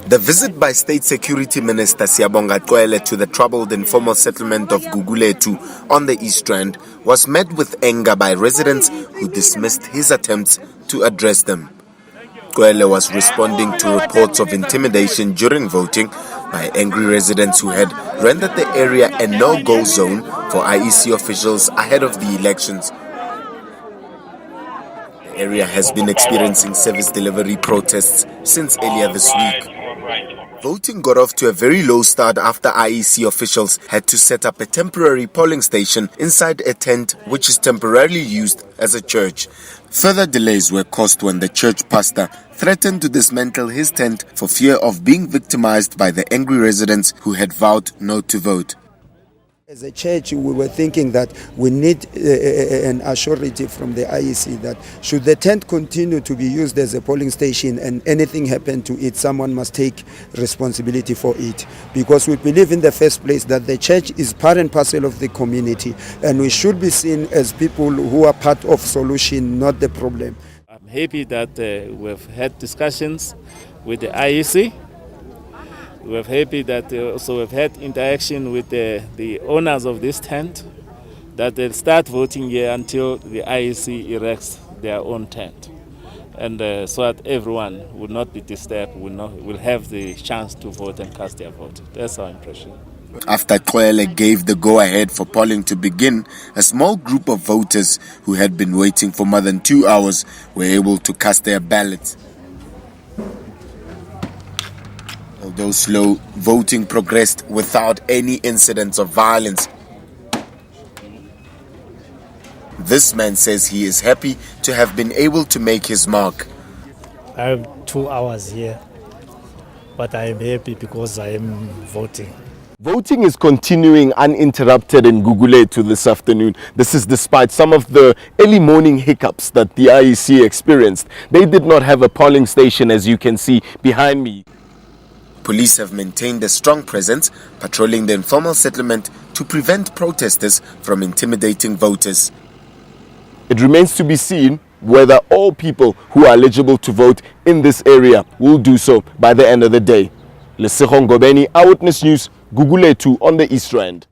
The visit by State Security Minister Gugulethu to the troubled informal settlement of Gugulethu on the East Rand was met with anger by residents who dismissed his attempts to address them. Gugulethu was responding to reports of intimidation during voting by angry residents who had rendered the area a no-go zone for IEC officials ahead of the elections. The area has been experiencing service delivery protests since earlier this week. Voting got off to a very low start after IEC officials had to set up a temporary polling station inside a tent which is temporarily used as a church. Further delays were caused when the church pastor threatened to dismantle his tent for fear of being victimized by the angry residents who had vowed not to vote. As a church, we were thinking that we need an assurity from the IEC that should the tent continue to be used as a polling station and anything happen to it, someone must take responsibility for it. Because we believe in the first place that the church is part and parcel of the community and we should be seen as people who are part of solution, not the problem. I'm happy that we've had discussions with the IEC. We're happy that also we've had interaction with the owners of this tent, that they'll start voting here until the IEC erects their own tent. And so that everyone will not be disturbed, will have the chance to vote and cast their vote. That's our impression. After Gugulethu gave the go-ahead for polling to begin, a small group of voters who had been waiting for more than 2 hours were able to cast their ballots. Although slow, voting progressed without any incidents of violence. This man says he is happy to have been able to make his mark. I have 2 hours here, but I am happy because I am voting. Voting is continuing uninterrupted in Gugulethu this afternoon. This is despite some of the early morning hiccups that the IEC experienced. They did not have a polling station, as you can see behind me. Police have maintained a strong presence, patrolling the informal settlement to prevent protesters from intimidating voters. It remains to be seen whether all people who are eligible to vote in this area will do so by the end of the day. Lesego, Ngobeni, Eyewitness News, Gugulethu on the East Rand.